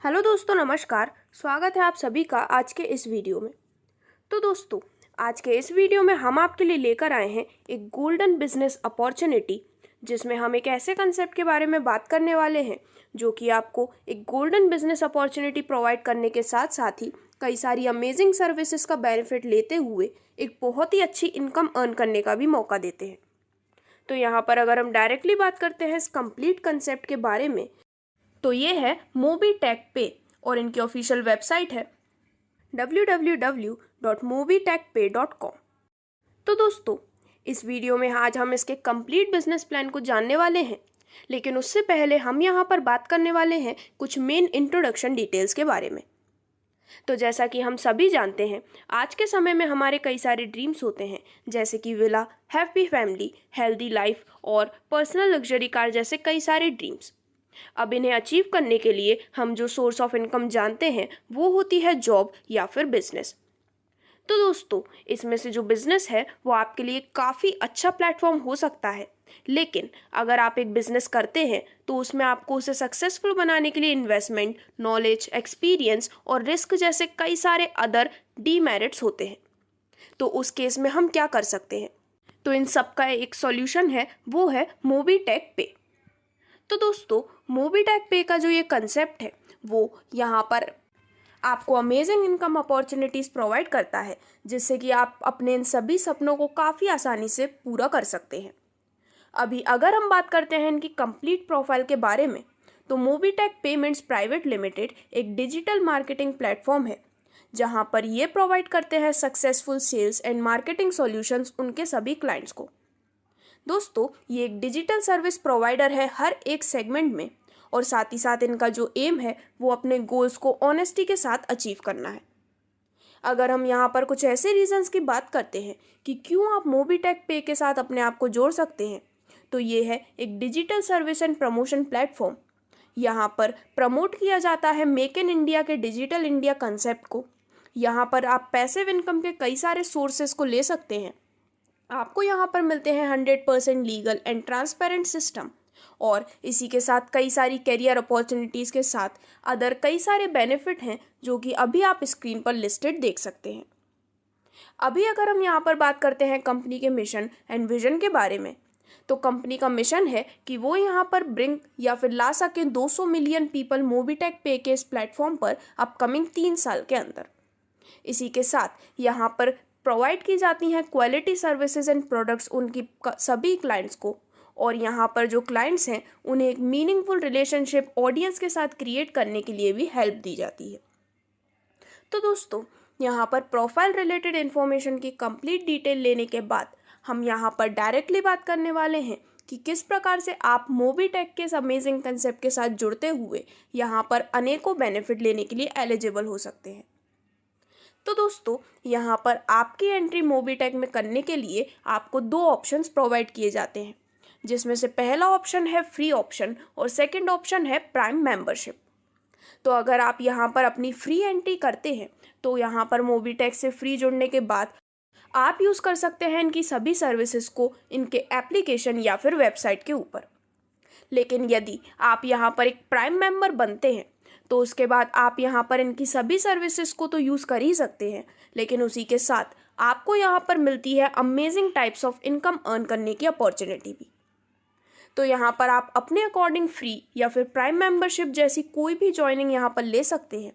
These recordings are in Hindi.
हेलो दोस्तों, नमस्कार। स्वागत है आप सभी का आज के इस वीडियो में। तो दोस्तों, आज के इस वीडियो में हम आपके लिए लेकर आए हैं एक गोल्डन बिजनेस अपॉर्चुनिटी, जिसमें हम एक ऐसे कंसेप्ट के बारे में बात करने वाले हैं जो कि आपको एक गोल्डन बिजनेस अपॉर्चुनिटी प्रोवाइड करने के साथ साथ ही कई सारी अमेजिंग सर्विसेज का बेनिफिट लेते हुए एक बहुत ही अच्छी इनकम अर्न करने का भी मौका देते हैं। तो यहाँ पर अगर हम डायरेक्टली बात करते हैं इस कंप्लीट कंसेप्ट के बारे में, तो ये है मोबीटेक पे और इनकी ऑफिशियल वेबसाइट है www.mobitechpay.com। तो दोस्तों, इस वीडियो में आज हम इसके कंप्लीट बिजनेस प्लान को जानने वाले हैं, लेकिन उससे पहले हम यहाँ पर बात करने वाले हैं कुछ मेन इंट्रोडक्शन डिटेल्स के बारे में। तो जैसा कि हम सभी जानते हैं, आज के समय में हमारे कई सारे ड्रीम्स होते हैं, जैसे कि villa, happy family, healthy life और पर्सनल लग्जरी कार जैसे कई सारे ड्रीम्स। अब इन्हें अचीव करने के लिए हम जो सोर्स ऑफ इनकम जानते हैं वो होती है जॉब या फिर बिजनेस। तो दोस्तों, इसमें से जो बिजनेस है वो आपके लिए काफ़ी अच्छा प्लेटफॉर्म हो सकता है, लेकिन अगर आप एक बिजनेस करते हैं तो उसमें आपको उसे सक्सेसफुल बनाने के लिए इन्वेस्टमेंट, नॉलेज, एक्सपीरियंस और रिस्क जैसे कई सारे अदर डीमेरिट्स होते हैं। तो उस केस में हम क्या कर सकते हैं? तो इन सब का एक सॉल्यूशन है, वो है मोबीटेक पे। तो दोस्तों, मोबीटेक पे का जो ये कंसेप्ट है वो यहाँ पर आपको अमेजिंग इनकम अपॉर्चुनिटीज़ प्रोवाइड करता है, जिससे कि आप अपने इन सभी सपनों को काफ़ी आसानी से पूरा कर सकते हैं। अभी अगर हम बात करते हैं इनकी कंप्लीट प्रोफाइल के बारे में, तो मोबीटेक पेमेंट्स प्राइवेट लिमिटेड एक डिजिटल मार्केटिंग प्लेटफॉर्म है, जहाँ पर ये प्रोवाइड करते हैं successful sales and marketing solutions उनके सभी क्लाइंट्स को। दोस्तों, ये एक डिजिटल सर्विस प्रोवाइडर है हर एक सेगमेंट में, और साथ ही साथ इनका जो एम है वो अपने गोल्स को ऑनेस्टी के साथ अचीव करना है। अगर हम यहाँ पर कुछ ऐसे रीजंस की बात करते हैं कि क्यों आप मोबीटेक पे के साथ अपने आप को जोड़ सकते हैं, तो ये है एक digital service and promotion platform. यहाँ पर प्रमोट किया जाता है मेक इन इंडिया के डिजिटल इंडिया कंसेप्ट को। यहाँ पर आप पैसिव इनकम के कई सारे सोर्सेस को ले सकते हैं। आपको यहाँ पर मिलते हैं 100% लीगल एंड ट्रांसपेरेंट सिस्टम, और इसी के साथ कई सारी करियर अपॉर्चुनिटीज़ के साथ अदर कई सारे बेनिफिट हैं जो कि अभी आप स्क्रीन पर लिस्टेड देख सकते हैं। अभी अगर हम यहाँ पर बात करते हैं कंपनी के मिशन एंड विजन के बारे में, तो कंपनी का मिशन है कि वो यहाँ पर ब्रिंग या फिर ला सके 200 मिलियन पीपल मोबीटेक पे के इस प्लेटफॉर्म पर अपकमिंग 3 साल के अंदर। इसी के साथ यहाँ पर प्रोवाइड की जाती हैं क्वालिटी सर्विसेज एंड प्रोडक्ट्स उनकी सभी क्लाइंट्स को, और यहाँ पर जो क्लाइंट्स हैं उन्हें एक मीनिंगफुल रिलेशनशिप ऑडियंस के साथ क्रिएट करने के लिए भी हेल्प दी जाती है। तो दोस्तों, यहाँ पर प्रोफाइल रिलेटेड इन्फॉर्मेशन की कंप्लीट डिटेल लेने के बाद हम यहाँ पर डायरेक्टली बात करने वाले हैं कि किस प्रकार से आप मोबीटेक के इस अमेजिंग कंसेप्ट के साथ जुड़ते हुए यहाँ पर अनेकों बेनिफिट लेने के लिए एलिजिबल हो सकते हैं। तो दोस्तों, यहाँ पर आपकी एंट्री मोबीटेक में करने के लिए आपको 2 ऑप्शंस प्रोवाइड किए जाते हैं, जिसमें से पहला ऑप्शन है फ्री ऑप्शन और सेकंड ऑप्शन है प्राइम मेंबरशिप। तो अगर आप यहाँ पर अपनी फ्री एंट्री करते हैं तो यहाँ पर मोबीटेक से फ्री जुड़ने के बाद आप यूज़ कर सकते हैं इनकी सभी सर्विसेज को इनके एप्लीकेशन या फिर वेबसाइट के ऊपर। लेकिन यदि आप यहाँ पर एक प्राइम मेंबर बनते हैं तो उसके बाद आप यहाँ पर इनकी सभी सर्विसेज को तो यूज़ कर ही सकते हैं, लेकिन उसी के साथ आपको यहाँ पर मिलती है amazing types of income earn करने की अपॉर्चुनिटी भी। तो यहाँ पर आप अपने अकॉर्डिंग फ्री या फिर प्राइम मेंबरशिप जैसी कोई भी ज्वाइनिंग यहाँ पर ले सकते हैं।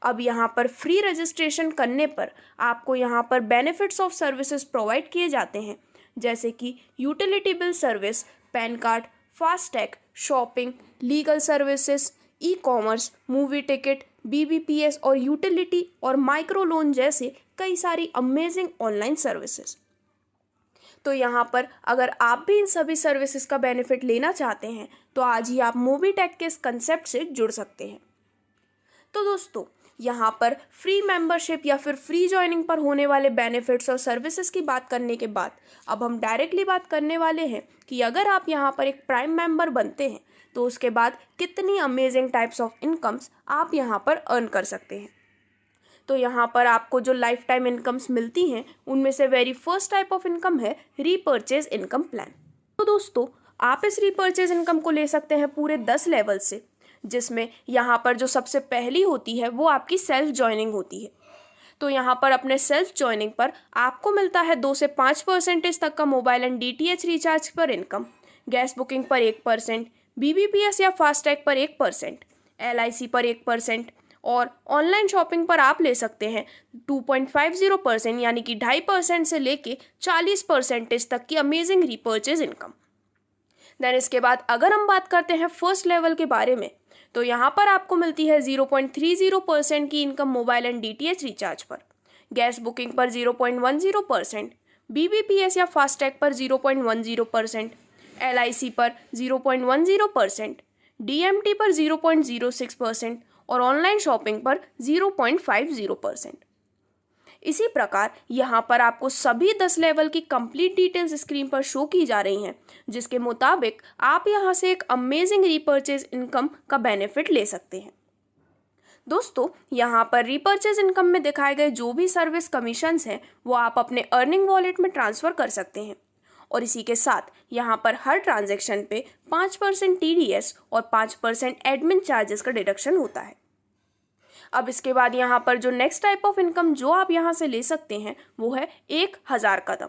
अब यहाँ पर फ्री रजिस्ट्रेशन करने पर आपको यहाँ पर बेनिफिट्स ऑफ सर्विसेज प्रोवाइड किए जाते हैं, जैसे कि utility bill service, pan card, FASTag, shopping, legal services, e commerce, movie ticket, BBPS और यूटिलिटी और माइक्रो लोन जैसे कई सारी अमेजिंग ऑनलाइन सर्विसेज। तो यहाँ पर अगर आप भी इन सभी सर्विसेज का बेनिफिट लेना चाहते हैं तो आज ही आप मोबीटेक के इस कंसेप्ट से जुड़ सकते हैं। तो दोस्तों, यहाँ पर फ्री मेंबरशिप या फिर फ्री ज्वाइनिंग पर होने वाले बेनिफिट्स और सर्विसेज की बात करने के बाद अब हम डायरेक्टली बात करने वाले हैं कि अगर आप यहाँ पर एक प्राइम मेंबर बनते हैं तो उसके बाद कितनी अमेजिंग टाइप्स ऑफ इनकम्स आप यहाँ पर अर्न कर सकते हैं। तो यहाँ पर आपको जो लाइफ टाइम इनकम्स मिलती हैं उनमें से very first type of income है रीपर्चेज इनकम प्लान। तो दोस्तों, आप इस रीपर्चेज इनकम को ले सकते हैं पूरे 10 लेवल से, जिसमें यहाँ पर जो सबसे पहली होती है वो आपकी सेल्फ ज्वाइनिंग होती है। तो यहाँ पर अपने सेल्फ ज्वाइनिंग पर आपको मिलता है 2 से 5% तक का मोबाइल एंड DTH रिचार्ज पर इनकम, गैस बुकिंग पर 1%, BBPS या फास्टैग पर 1%, LIC पर 1% और ऑनलाइन शॉपिंग पर आप ले सकते हैं 2.50% यानी कि 2.5% से लेके 40% तक की अमेजिंग रीपर्चेज इनकम। देन इसके बाद अगर हम बात करते हैं फर्स्ट लेवल के बारे में, तो यहाँ पर आपको मिलती है 0.30% की income mobile and DTH recharge पर, गैस बुकिंग पर 0.10%, BBPS या फास्टैग पर 0.10%, LIC पर 0.10%, DMT पर 0.06% और ऑनलाइन शॉपिंग पर 0.50%। इसी प्रकार यहाँ पर आपको सभी 10 लेवल की कंप्लीट डिटेल्स स्क्रीन पर शो की जा रही हैं, जिसके मुताबिक आप यहाँ से एक अमेजिंग रीपर्चेज इनकम का बेनिफिट ले सकते हैं। दोस्तों, यहाँ पर रीपर्चेज इनकम में दिखाए गए जो भी सर्विस कमीशंस हैं वो आप अपने अर्निंग वॉलेट में ट्रांसफ़र कर सकते हैं और इसी के साथ यहाँ पर हर ट्रांजैक्शन पे 5% TDS और 5% एडमिन चार्जेस का डिडक्शन होता है। अब इसके बाद यहाँ पर जो नेक्स्ट टाइप ऑफ इनकम जो आप यहाँ से ले सकते हैं वो है 1000 कदम,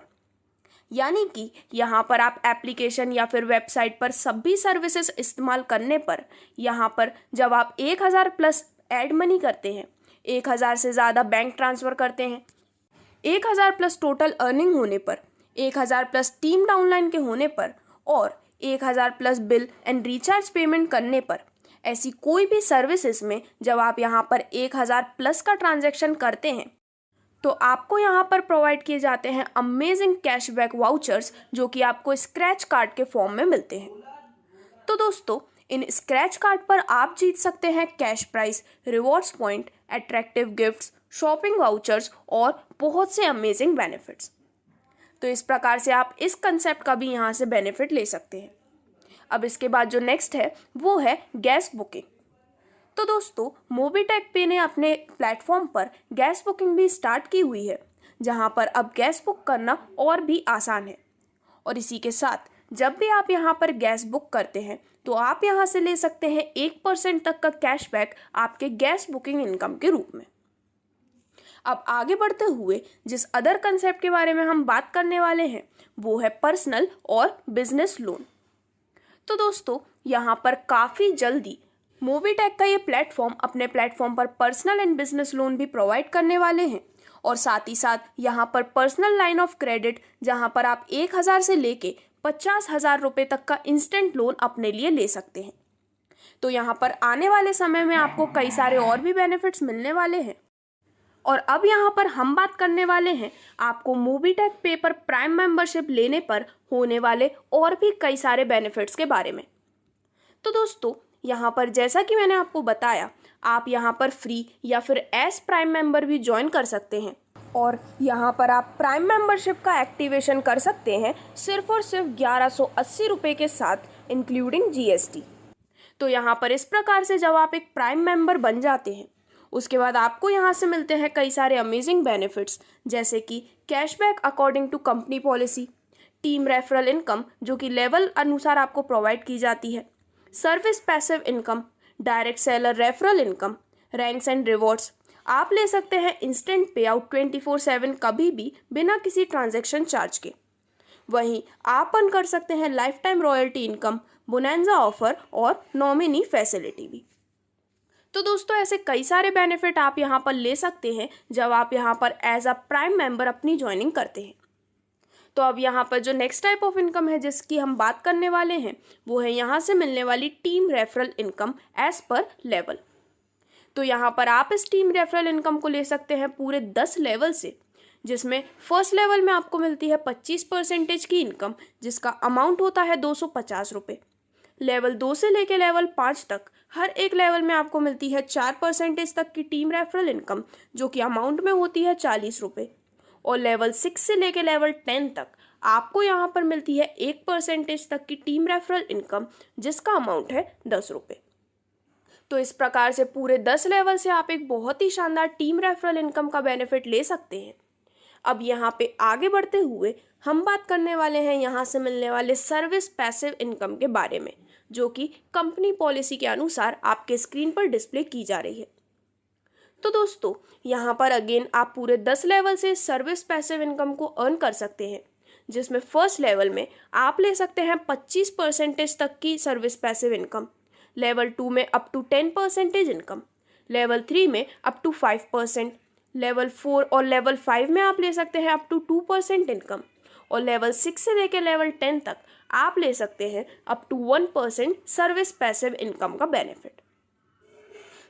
यानी कि यहाँ पर आप एप्लीकेशन या फिर वेबसाइट पर सभी सर्विसेज इस्तेमाल करने पर यहाँ पर जब आप 1000 प्लस एड मनी करते हैं, 1000 से ज़्यादा बैंक ट्रांसफ़र करते हैं, 1000 प्लस टोटल अर्निंग होने पर, 1000 प्लस टीम डाउनलाइन के होने पर और 1000 plus bill and recharge payment करने पर, ऐसी कोई भी सर्विसेज में जब आप यहाँ पर 1000 प्लस का ट्रांजैक्शन करते हैं तो आपको यहाँ पर प्रोवाइड किए जाते हैं अमेजिंग कैशबैक वाउचर्स जो कि आपको स्क्रैच कार्ड के फॉर्म में मिलते हैं। तो दोस्तों, इन स्क्रैच कार्ड पर आप जीत सकते हैं cash price, rewards point, attractive gifts, shopping vouchers और बहुत से अमेजिंग बेनिफिट्स। तो इस प्रकार से आप इस कंसेप्ट का भी यहाँ से बेनिफिट ले सकते हैं। अब इसके बाद जो नेक्स्ट है वो है गैस बुकिंग। तो दोस्तों, मोबीटेक पे ने अपने प्लेटफॉर्म पर गैस बुकिंग भी स्टार्ट की हुई है, जहां पर अब गैस बुक करना और भी आसान है और इसी के साथ जब भी आप यहां पर गैस बुक करते हैं तो आप यहां से ले सकते हैं 1% तक का कैशबैक आपके गैस बुकिंग इनकम के रूप में। अब आगे बढ़ते हुए जिस अदर कंसेप्ट के बारे में हम बात करने वाले हैं वो है पर्सनल और बिजनेस लोन। तो दोस्तों, यहाँ पर काफ़ी जल्दी मोबीटेक का ये प्लेटफॉर्म अपने प्लेटफॉर्म पर पर्सनल एंड बिजनेस लोन भी प्रोवाइड करने वाले हैं और साथ ही साथ यहाँ पर पर्सनल लाइन ऑफ क्रेडिट जहाँ पर आप 1000 से लेके 50,000 रुपये तक का इंस्टेंट लोन अपने लिए ले सकते हैं। तो यहाँ पर आने वाले समय में आपको कई सारे और भी बेनिफिट्स मिलने वाले हैं और अब यहाँ पर हम बात करने वाले हैं आपको मोबीटेक पे पर प्राइम मेंबरशिप लेने पर होने वाले और भी कई सारे बेनिफिट्स के बारे में। तो दोस्तों, यहाँ पर जैसा कि मैंने आपको बताया, आप यहाँ पर फ्री या फिर एज प्राइम मेंबर भी ज्वाइन कर सकते हैं और यहाँ पर आप प्राइम मेंबरशिप का एक्टिवेशन कर सकते हैं सिर्फ और सिर्फ 1180 रुपये के साथ इंक्लूडिंग GST। तो यहाँ पर इस प्रकार से जब आप एक प्राइम मेंबर बन जाते हैं उसके बाद आपको यहाँ से मिलते हैं कई सारे अमेजिंग बेनिफिट्स, जैसे कि cashback according to company policy, team referral income जो कि लेवल अनुसार आपको प्रोवाइड की जाती है, service passive income, direct seller referral income, ranks and rewards. आप ले सकते हैं इंस्टेंट पे आउट 24/7 कभी भी बिना किसी ट्रांजैक्शन चार्ज के। वहीं आप अर्न कर सकते हैं lifetime royalty income, bonanza offer और नॉमिनी फैसिलिटी भी। तो दोस्तों, ऐसे कई सारे बेनिफिट आप यहाँ पर ले सकते हैं जब आप यहाँ पर एज अ प्राइम मेंबर अपनी ज्वाइनिंग करते हैं। तो अब यहाँ पर जो नेक्स्ट टाइप ऑफ इनकम है जिसकी हम बात करने वाले हैं वो है यहाँ से मिलने वाली team referral income as per level. तो यहाँ पर आप इस टीम रेफरल इनकम को ले सकते हैं पूरे 10 लेवल से, जिसमें फर्स्ट लेवल में आपको मिलती है 25% की इनकम जिसका अमाउंट होता है 250 रुपये। लेवल 2 से लेके लेवल 5 तक हर एक लेवल में आपको मिलती है 4% तक की टीम रेफरल इनकम जो कि अमाउंट में होती है 40 रुपये और लेवल 6 से लेके लेवल 10 तक आपको यहाँ पर मिलती है 1% तक की टीम रेफरल इनकम जिसका अमाउंट है 10 रुपये। तो इस प्रकार से पूरे 10 लेवल से आप एक बहुत ही शानदार टीम रेफरल इनकम का बेनिफिट ले सकते हैं। अब यहाँ पे आगे बढ़ते हुए हम बात करने वाले हैं यहाँ से मिलने वाले सर्विस पैसिव इनकम के बारे में, जो कि कंपनी पॉलिसी के अनुसार आपके स्क्रीन पर डिस्प्ले की जा रही है। तो दोस्तों यहाँ पर अगेन आप पूरे 10 लेवल से सर्विस पैसिव इनकम को अर्न कर सकते हैं, जिसमें फर्स्ट लेवल में आप ले सकते हैं 25% तक की सर्विस पैसिव इनकम, लेवल 2 में अप टू 10% इनकम, लेवल 3 में अप टू 5%, लेवल 4 और लेवल 5 में आप ले सकते हैं अप टू 2% इनकम, और लेवल 6 से लेकर लेवल 10 तक आप ले सकते हैं up to 1% service passive income का बेनिफिट।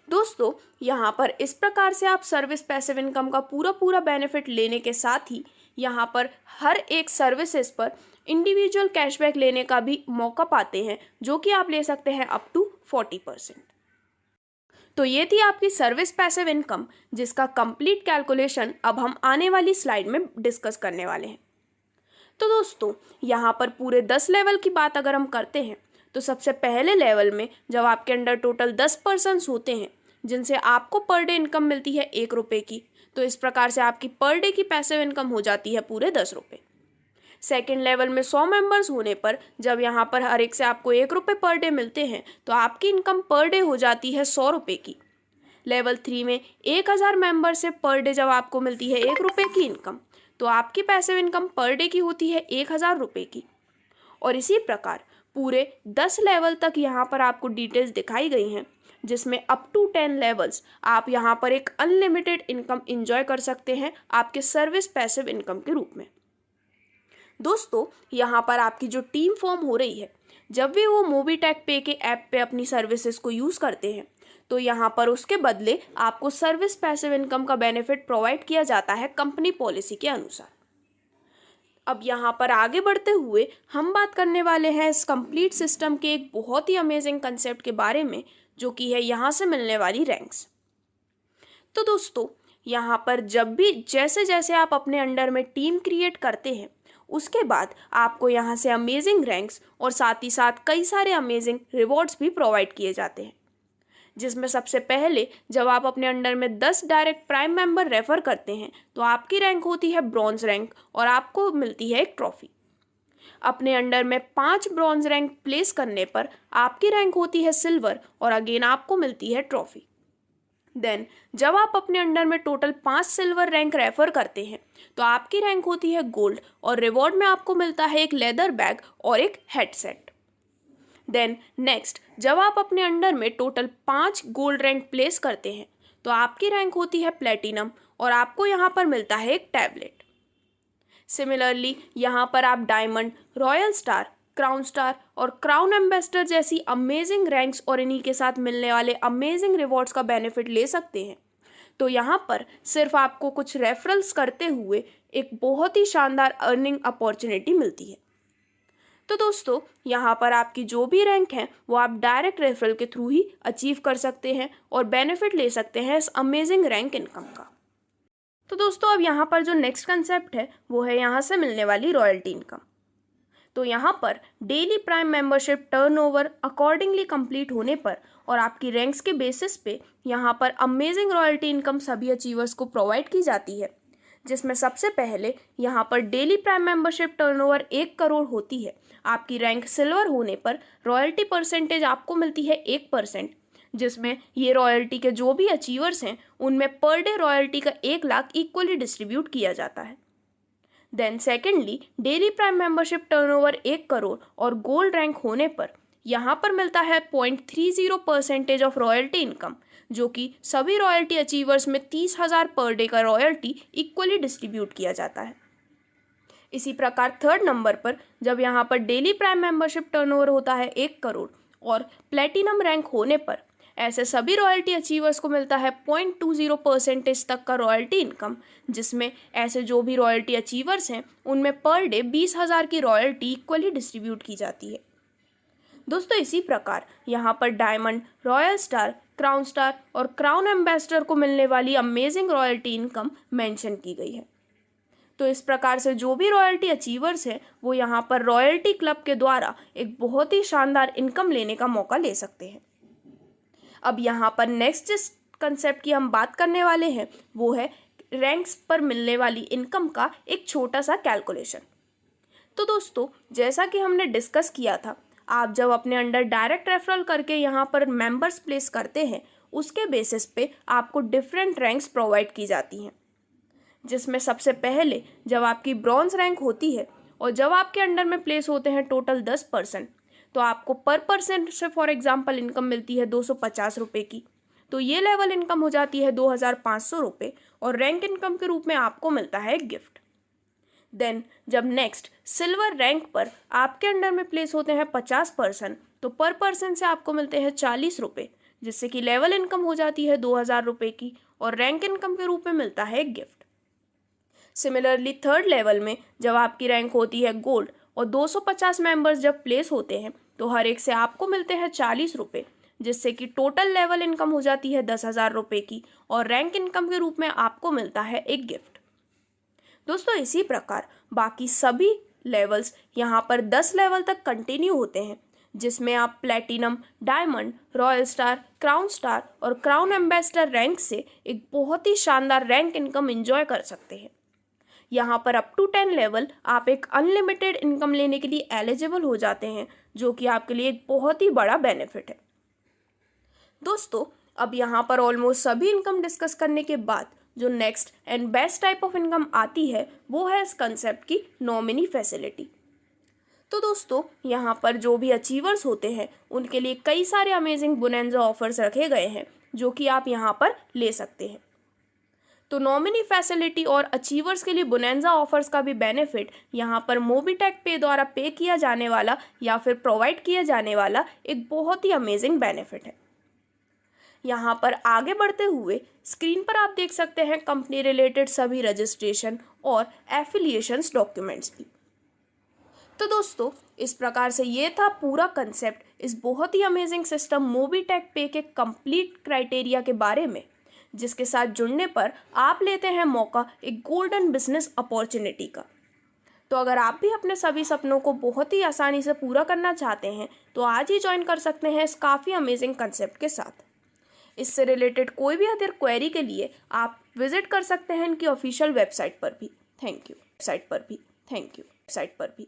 दोस्तों यहाँ पर इस प्रकार से आप सर्विस पैसिव इनकम का पूरा बेनिफिट लेने के साथ ही यहाँ पर हर एक सर्विसेज पर इंडिविजुअल कैशबैक लेने का भी मौका पाते हैं, जो कि आप ले सकते हैं अप टू 40%। तो ये थी आपकी सर्विस पैसिव इनकम, जिसका कंप्लीट कैलकुलेशन अब हम आने वाली स्लाइड में डिस्कस करने वाले हैं। तो दोस्तों यहाँ पर पूरे 10 लेवल की बात अगर हम करते हैं तो सबसे पहले लेवल में जब आपके अंडर टोटल 10 पर्सन्स होते हैं जिनसे आपको पर डे इनकम मिलती है 1 रुपये की, तो इस प्रकार से आपकी पर डे की पैसिव इनकम हो जाती है पूरे 10 रुपये। सेकेंड लेवल में 100 मेंबर्स होने पर जब यहाँ पर हर एक से आपको 1 रुपये पर डे मिलते हैं तो आपकी इनकम पर डे हो जाती है 100 रुपये की। लेवल 3 में 1000 मेंबर से पर डे जब आपको मिलती है 1 रुपये की इनकम, तो आपकी पैसिव इनकम पर डे की होती है 1000 रुपये की। और इसी प्रकार पूरे 10 लेवल तक यहाँ पर आपको डिटेल्स दिखाई गई हैं, जिसमें अप टू 10 लेवल्स आप यहाँ पर एक अनलिमिटेड इनकम एंजॉय कर सकते हैं आपके सर्विस पैसिव इनकम के रूप में। दोस्तों यहाँ पर आपकी जो टीम फॉर्म हो रही है, जब भी वो मोबीटेक पे के ऐप पे अपनी सर्विसेज को यूज़ करते हैं तो यहाँ पर उसके बदले आपको सर्विस पैसिव इनकम का बेनिफिट प्रोवाइड किया जाता है कंपनी पॉलिसी के अनुसार। अब यहाँ पर आगे बढ़ते हुए हम बात करने वाले हैं इस कंप्लीट सिस्टम के एक बहुत ही अमेजिंग कंसेप्ट के बारे में, जो कि है यहाँ से मिलने वाली रैंक्स। तो दोस्तों यहाँ पर जब भी जैसे जैसे आप अपने अंडर में टीम क्रिएट करते हैं, उसके बाद आपको यहाँ से अमेजिंग रैंक्स और साथ ही साथ कई सारे अमेजिंग रिवॉर्ड्स भी प्रोवाइड किए जाते हैं, जिसमें सबसे पहले जब आप अपने अंडर में 10 डायरेक्ट प्राइम मेंबर रेफर करते हैं तो आपकी रैंक होती है ब्रॉन्ज रैंक और आपको मिलती है एक ट्रॉफी। अपने अंडर में 5 ब्रॉन्ज रैंक प्लेस करने पर आपकी रैंक होती है सिल्वर और अगेन आपको मिलती है ट्रॉफी। देन जब आप अपने अंडर में टोटल 5 सिल्वर रैंक रेफर करते हैं तो आपकी रैंक होती है गोल्ड और रिवॉर्ड में आपको मिलता है एक लेदर बैग और एक हेडसेट। देन नेक्स्ट जब आप अपने अंडर में टोटल 5 गोल्ड रैंक प्लेस करते हैं तो आपकी रैंक होती है प्लेटिनम और आपको यहाँ पर मिलता है एक टैबलेट। सिमिलरली यहाँ पर आप diamond, royal star, crown star और क्राउन एम्बेसडर जैसी अमेजिंग रैंक्स और इन्हीं के साथ मिलने वाले अमेजिंग रिवॉर्ड्स का बेनिफिट ले सकते हैं। तो यहाँ पर सिर्फ आपको कुछ रेफरल्स करते हुए एक बहुत ही शानदार अर्निंग अपॉर्चुनिटी मिलती है। तो दोस्तों यहाँ पर आपकी जो भी रैंक है वो आप डायरेक्ट रेफरल के थ्रू ही अचीव कर सकते हैं और बेनिफिट ले सकते हैं इस अमेजिंग रैंक इनकम का। तो दोस्तों अब यहाँ पर जो नेक्स्ट कंसेप्ट है वो है यहाँ से मिलने वाली रॉयल्टी इनकम। तो यहाँ पर daily prime membership turnover accordingly complete होने पर और आपकी रैंक्स के बेसिस पे यहाँ पर अमेजिंग रॉयल्टी इनकम सभी अचीवर्स को प्रोवाइड की जाती है, जिसमें सबसे पहले यहाँ पर daily prime membership turnover 1 crore होती है। आपकी रैंक सिल्वर होने पर रॉयल्टी परसेंटेज आपको मिलती है 1%, जिसमें ये रॉयल्टी के जो भी अचीवर्स हैं उनमें पर डे रॉयल्टी का 1 लाख इक्वली डिस्ट्रीब्यूट किया जाता है। Then secondly daily prime membership turnover 1 crore और गोल्ड रैंक होने पर यहाँ पर मिलता है 0.30% ऑफ रॉयल्टी इनकम, जो कि सभी रॉयल्टी अचीवर्स में 30,000 पर डे का रॉयल्टी इक्वली डिस्ट्रीब्यूट किया जाता है। इसी प्रकार थर्ड नंबर पर जब यहाँ पर डेली प्राइम मेंबरशिप टर्नओवर होता है 1 करोड़ और प्लेटिनम रैंक होने पर ऐसे सभी रॉयल्टी अचीवर्स को मिलता है 0.20% तक का रॉयल्टी इनकम, जिसमें ऐसे जो भी रॉयल्टी अचीवर्स हैं उनमें पर डे 20,000 की रॉयल्टी इक्वली डिस्ट्रीब्यूट की जाती है। दोस्तों इसी प्रकार यहाँ पर diamond, royal star, crown star और क्राउन एम्बेसडर को मिलने वाली अमेजिंग रॉयल्टी इनकम मेंशन की गई है। तो इस प्रकार से जो भी रॉयल्टी अचीवर्स हैं वो यहाँ पर रॉयल्टी क्लब के द्वारा एक बहुत ही शानदार इनकम लेने का मौका ले सकते हैं। अब यहाँ पर नेक्स्ट जिस कंसेप्ट की हम बात करने वाले हैं वो है रैंक्स पर मिलने वाली इनकम का एक छोटा सा कैलकुलेशन। तो दोस्तों जैसा कि हमने डिस्कस किया था, आप जब अपने अंडर डायरेक्ट रेफरल करके यहाँ पर मेंबर्स प्लेस करते हैं, उसके बेसिस पे आपको डिफरेंट रैंक्स प्रोवाइड की जाती हैं, जिसमें सबसे पहले जब आपकी ब्रॉन्ज रैंक होती है और जब आपके अंडर में प्लेस होते हैं टोटल 10%, तो आपको पर पर्सन से फॉर एग्जांपल इनकम मिलती है 250 रुपये की। तो ये लेवल इनकम हो जाती है 2500 रुपये और रैंक इनकम के रूप में आपको मिलता है गिफ्ट। देन जब नेक्स्ट सिल्वर रैंक पर आपके अंडर में प्लेस होते हैं 50%, तो पर पर्सन से आपको मिलते हैं 40 रुपये, जिससे कि लेवल इनकम हो जाती है 2000 रुपये की और रैंक इनकम के रूप में मिलता है गिफ्ट। सिमिलरली थर्ड लेवल में जब आपकी रैंक होती है गोल्ड और 250 मेंबर्स जब प्लेस होते हैं, तो हर एक से आपको मिलते हैं 40 रुपये, जिससे कि टोटल लेवल इनकम हो जाती है 10,000 रुपये की और रैंक इनकम के रूप में आपको मिलता है एक गिफ्ट। दोस्तों इसी प्रकार बाकी सभी लेवल्स यहाँ पर 10 लेवल तक कंटिन्यू होते हैं, जिसमें आप platinum, diamond, royal star, crown star और क्राउन एम्बेसडर रैंक से एक बहुत ही शानदार रैंक इनकम एंजॉय कर सकते हैं। यहाँ पर अप टू 10 लेवल आप एक अनलिमिटेड इनकम लेने के लिए एलिजिबल हो जाते हैं, जो कि आपके लिए एक बहुत ही बड़ा बेनिफिट है। दोस्तों अब यहाँ पर ऑलमोस्ट सभी इनकम डिस्कस करने के बाद जो next and best type of income आती है वो है इस कंसेप्ट की नॉमिनी फैसिलिटी। तो दोस्तों यहाँ पर जो भी अचीवर्स होते हैं उनके लिए कई सारे अमेजिंग बोनैंजा ऑफर्स रखे गए हैं, जो कि आप यहाँ पर ले सकते हैं। तो नॉमिनी फैसिलिटी और अचीवर्स के लिए बोनैंजा ऑफर्स का भी बेनिफिट यहाँ पर मोबीटेक पे द्वारा पे किया जाने वाला या फिर प्रोवाइड किया जाने वाला एक बहुत ही अमेजिंग बेनिफिट है। यहाँ पर आगे बढ़ते हुए स्क्रीन पर आप देख सकते हैं कंपनी रिलेटेड सभी रजिस्ट्रेशन और एफिलिएशंस डॉक्यूमेंट्स भी। तो दोस्तों इस प्रकार से ये था पूरा कंसेप्ट इस बहुत ही अमेजिंग सिस्टम मोबीटेक पे के कंप्लीट क्राइटेरिया के बारे में, जिसके साथ जुड़ने पर आप लेते हैं मौका एक गोल्डन बिजनेस अपॉर्चुनिटी का। तो अगर आप भी अपने सभी सपनों को बहुत ही आसानी से पूरा करना चाहते हैं तो आज ही ज्वाइन कर सकते हैं इस काफ़ी अमेजिंग कंसेप्ट के साथ। इससे रिलेटेड कोई भी अदर क्वेरी के लिए आप विजिट कर सकते हैं इनकी ऑफिशियल वेबसाइट पर भी। Thank you.